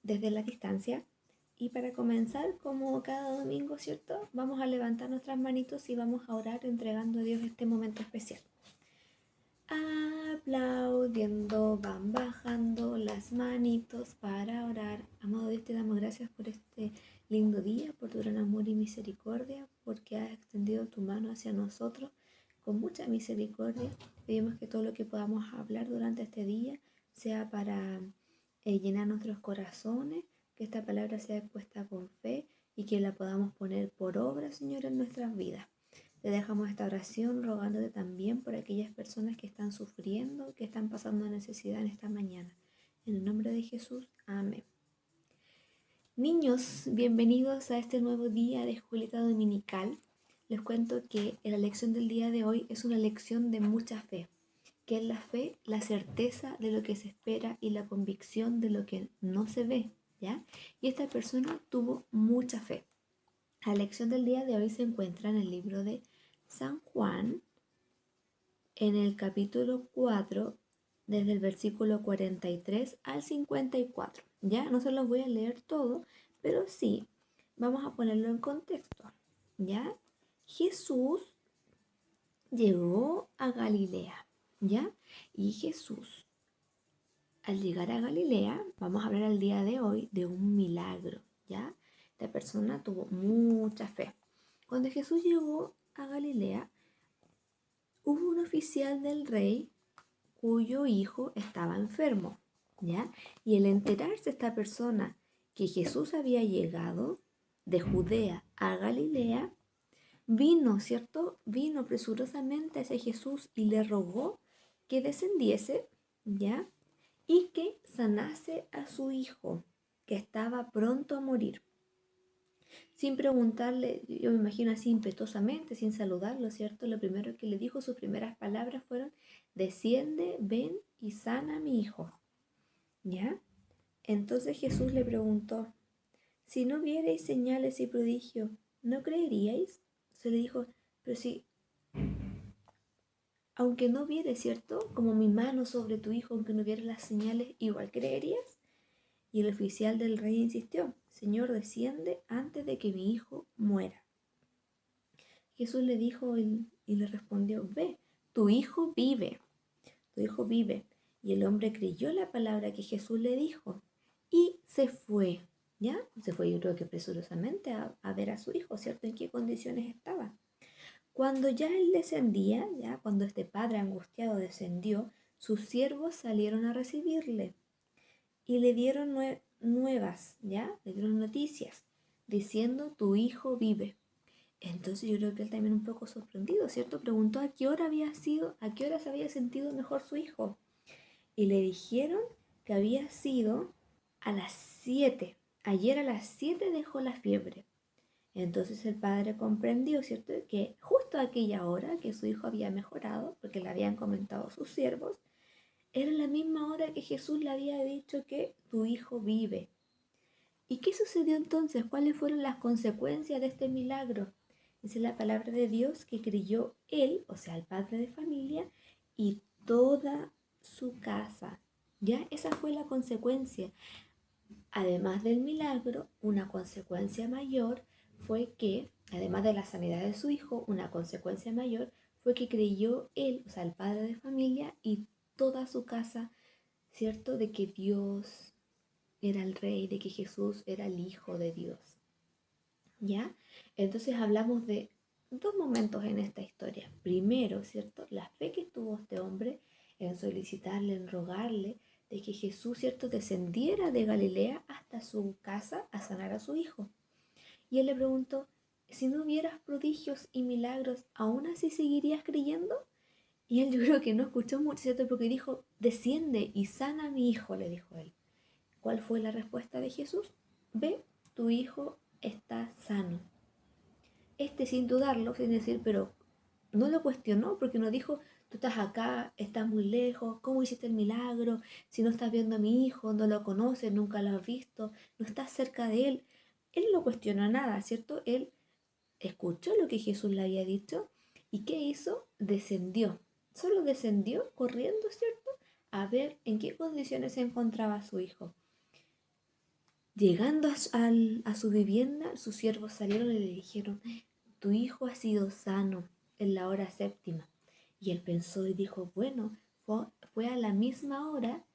desde la distancia. Y para comenzar, como cada domingo, ¿cierto? Vamos a levantar nuestras manitos y vamos a orar entregando a Dios este momento especial. Aplaudiendo, van bajando las manitos para orar. Amado Dios, te damos gracias por este lindo día, por tu gran amor y misericordia, porque has extendido tu mano hacia nosotros con mucha misericordia. Pedimos que todo lo que podamos hablar durante este día sea para llenar nuestros corazones, que esta palabra sea expuesta con fe y que la podamos poner por obra, Señor, en nuestras vidas. Te dejamos esta oración rogándote también por aquellas personas que están sufriendo, que están pasando necesidad en esta mañana. En el nombre de Jesús, amén. Niños, bienvenidos a este nuevo día de escuelita dominical. Les cuento que la lección del día de hoy es una lección de mucha fe. ¿Qué es la fe? La certeza de lo que se espera y la convicción de lo que no se ve, ¿ya? Y esta persona tuvo mucha fe. La lección del día de hoy se encuentra en el libro de San Juan, en el capítulo 4, desde el versículo 43 al 54. Ya no se los voy a leer todo, pero sí vamos a ponerlo en contexto. Ya Jesús llegó a Galilea, ya, y Jesús, al llegar a Galilea, vamos a hablar el día de hoy de un milagro, ya. Esta persona tuvo mucha fe. Cuando Jesús llegó a Galilea, hubo un oficial del rey cuyo hijo estaba enfermo, ¿ya? Y al enterarse esta persona que Jesús había llegado de Judea a Galilea, vino, ¿cierto? Vino presurosamente hacia Jesús y le rogó que descendiese, ¿ya? Y que sanase a su hijo, que estaba pronto a morir. Sin preguntarle, yo me imagino así impetuosamente, sin saludarlo, ¿cierto? Lo primero que le dijo, sus primeras palabras fueron: desciende, ven y sana a mi hijo. ¿Ya? Entonces Jesús le preguntó: si no vierais señales y prodigios, ¿no creeríais? Se le dijo: pero si, aunque no vieres, ¿cierto? Como mi mano sobre tu hijo, aunque no vieras las señales, ¿igual creerías? Y el oficial del rey insistió: Señor, desciende antes de que mi hijo muera. Jesús le dijo y le respondió: ve, tu hijo vive, tu hijo vive. Y el hombre creyó la palabra que Jesús le dijo y se fue, ¿ya? Se fue, yo creo que presurosamente a ver a su hijo, ¿cierto? En qué condiciones estaba. Cuando ya él descendía, ya cuando este padre angustiado descendió, sus siervos salieron a recibirle y le dieron nuevas, ¿ya? Le dieron noticias, diciendo: tu hijo vive. Entonces yo creo que él también un poco sorprendido, ¿cierto? Preguntó a qué hora había sido, a qué hora se había sentido mejor su hijo. Y le dijeron que había sido a las 7. Ayer a las 7 dejó la fiebre. Entonces el padre comprendió, ¿cierto? Que justo a aquella hora que su hijo había mejorado, porque le habían comentado sus siervos, era la misma hora que Jesús le había dicho que tu hijo vive. ¿Y qué sucedió entonces? ¿Cuáles fueron las consecuencias de este milagro? Dice la palabra de Dios que creyó él, o sea, el padre de familia, y toda su casa. Ya, esa fue la consecuencia. Además del milagro, una consecuencia mayor fue que, además de la sanidad de su hijo, una consecuencia mayor fue que creyó él, o sea, el padre de familia, y toda su casa, ¿cierto? De que Dios era el rey, de que Jesús era el Hijo de Dios. ¿Ya? Entonces hablamos de dos momentos en esta historia. Primero, ¿cierto? La fe que tuvo este hombre en solicitarle, en rogarle de que Jesús, ¿cierto?, descendiera de Galilea hasta su casa a sanar a su hijo. Y él le preguntó: si no hubieras prodigios y milagros, ¿aún así seguirías creyendo? Y él, yo creo que no escuchó mucho, ¿cierto? Porque dijo: desciende y sana a mi hijo, le dijo él. ¿Cuál fue la respuesta de Jesús? Ve, tu hijo está sano. Sin dudarlo, sin decir, pero no lo cuestionó, porque no dijo: tú estás acá, estás muy lejos, ¿cómo hiciste el milagro? Si no estás viendo a mi hijo, no lo conoces, nunca lo has visto, no estás cerca de él. Él no cuestionó nada, ¿cierto? Él escuchó lo que Jesús le había dicho y ¿qué hizo? Descendió. Solo descendió corriendo, ¿cierto? A ver en qué condiciones se encontraba su hijo. Llegando a su vivienda, sus siervos salieron y le dijeron: tu hijo ha sido sano en la hora séptima. Y él pensó y dijo: bueno, fue a la misma hora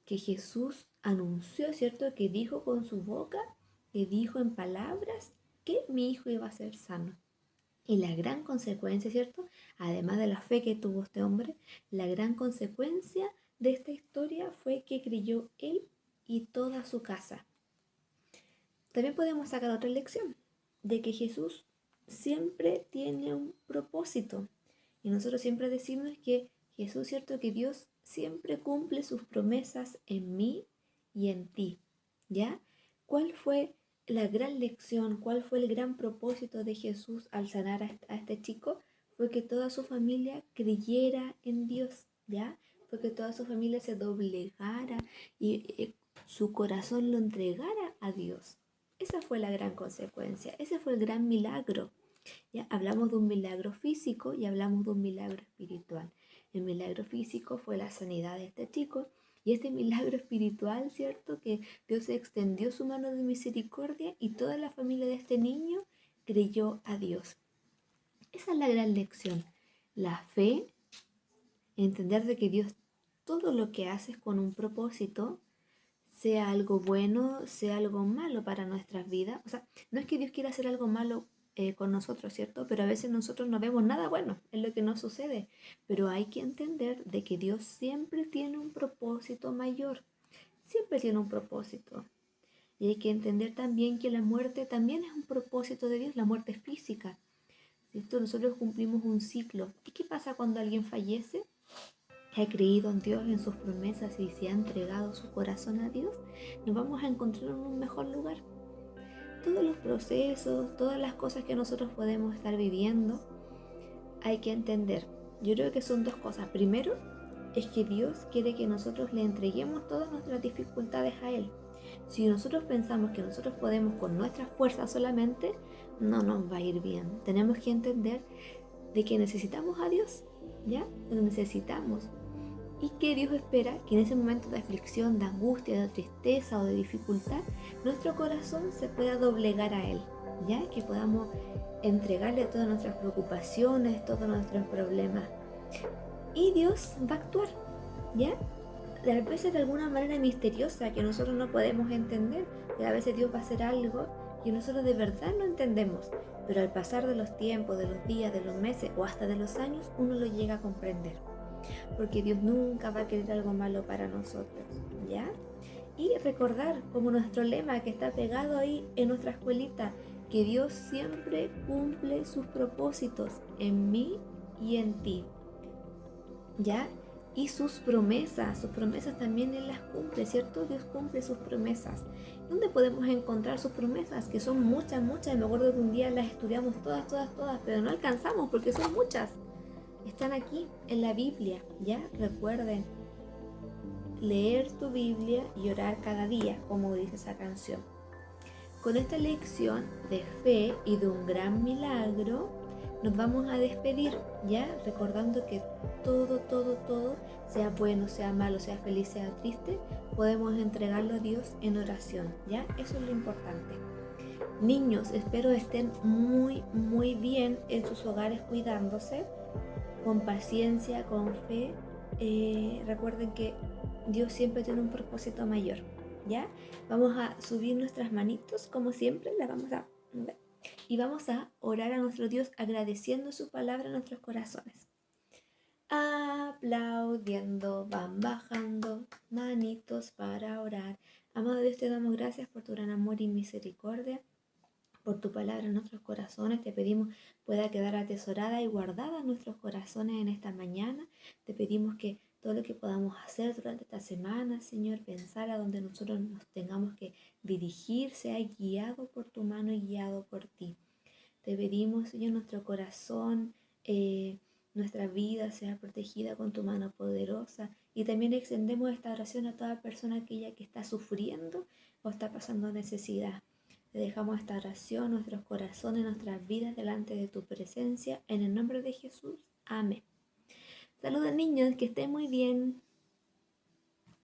que Jesús anunció, ¿cierto? Que dijo con su boca, que dijo en palabras que mi hijo iba a ser sano. Y la gran consecuencia, ¿cierto? Además de la fe que tuvo este hombre, la gran consecuencia de esta historia fue que creyó él y toda su casa. También podemos sacar otra lección, de que Jesús siempre tiene un propósito. Y nosotros siempre decimos que Jesús, ¿cierto? Que Dios siempre cumple sus promesas en mí y en ti. ¿Ya? ¿Cuál fue la gran lección? ¿Cuál fue el gran propósito de Jesús al sanar a este chico? Fue que toda su familia creyera en Dios. ¿Ya? Fue que toda su familia se doblegara y su corazón lo entregara a Dios. Esa fue la gran consecuencia, ese fue el gran milagro. Ya hablamos de un milagro físico y hablamos de un milagro espiritual. El milagro físico fue la sanidad de este chico y este milagro espiritual, ¿cierto? Que Dios extendió su mano de misericordia y toda la familia de este niño creyó a Dios. Esa es la gran lección. La fe, entender de que Dios todo lo que hace es con un propósito, sea algo bueno, sea algo malo para nuestras vidas. O sea, no es que Dios quiera hacer algo malo con nosotros, ¿cierto? Pero a veces nosotros no vemos nada bueno, es lo que nos sucede. Pero hay que entender de que Dios siempre tiene un propósito mayor, siempre tiene un propósito. Y hay que entender también que la muerte también es un propósito de Dios, la muerte física. ¿Cierto? Nosotros cumplimos un ciclo. ¿Y qué pasa cuando alguien fallece? Que ha creído en Dios, en sus promesas y se ha entregado su corazón a Dios, nos vamos a encontrar en un mejor lugar. Todos los procesos, todas las cosas que nosotros podemos estar viviendo, hay que entender. Yo creo que son dos cosas. Primero, es que Dios quiere que nosotros le entreguemos todas nuestras dificultades a Él. Si nosotros pensamos que nosotros podemos con nuestras fuerzas solamente, no nos va a ir bien. Tenemos que entender de que necesitamos a Dios, ¿ya? Lo necesitamos. Y que Dios espera que en ese momento de aflicción, de angustia, de tristeza o de dificultad, nuestro corazón se pueda doblegar a Él, ¿ya? Que podamos entregarle todas nuestras preocupaciones, todos nuestros problemas. Y Dios va a actuar, ¿ya? A veces de alguna manera misteriosa que nosotros no podemos entender. Y a veces Dios va a hacer algo que nosotros de verdad no entendemos. Pero al pasar de los tiempos, de los días, de los meses o hasta de los años, uno lo llega a comprender. Porque Dios nunca va a querer algo malo para nosotros, ¿ya? Y recordar como nuestro lema que está pegado ahí en nuestra escuelita, que Dios siempre cumple sus propósitos en mí y en ti, ¿ya? Y sus promesas también Él las cumple, ¿cierto? Dios cumple sus promesas. ¿Dónde podemos encontrar sus promesas? Que son muchas, muchas. Me acuerdo que un día las estudiamos todas, pero no alcanzamos porque son muchas. Están aquí en la Biblia, ¿ya? Recuerden leer tu Biblia y orar cada día, como dice esa canción. Con esta lección de fe y de un gran milagro, nos vamos a despedir, ¿ya? Recordando que todo, sea bueno, sea malo, sea feliz, sea triste, podemos entregarlo a Dios en oración, ¿ya? Eso es lo importante. Niños, espero estén muy bien en sus hogares cuidándose, con paciencia, con fe. Recuerden que Dios siempre tiene un propósito mayor, ¿ya? Vamos a subir nuestras manitos, como siempre, las vamos a... Y vamos a orar a nuestro Dios agradeciendo su palabra en nuestros corazones. Aplaudiendo, van bajando, manitos para orar. Amado Dios, te damos gracias por tu gran amor y misericordia, por tu palabra en nuestros corazones. Te pedimos pueda quedar atesorada y guardada en nuestros corazones en esta mañana. Te pedimos que todo lo que podamos hacer durante esta semana, Señor, pensar a donde nosotros nos tengamos que dirigir, sea guiado por tu mano y guiado por ti. Te pedimos, Señor, nuestro corazón, nuestra vida sea protegida con tu mano poderosa. Y también extendemos esta oración a toda persona aquella que está sufriendo o está pasando necesidad. Te dejamos esta oración, nuestros corazones, nuestras vidas delante de tu presencia. En el nombre de Jesús. Amén. Saludos niños, que estén muy bien.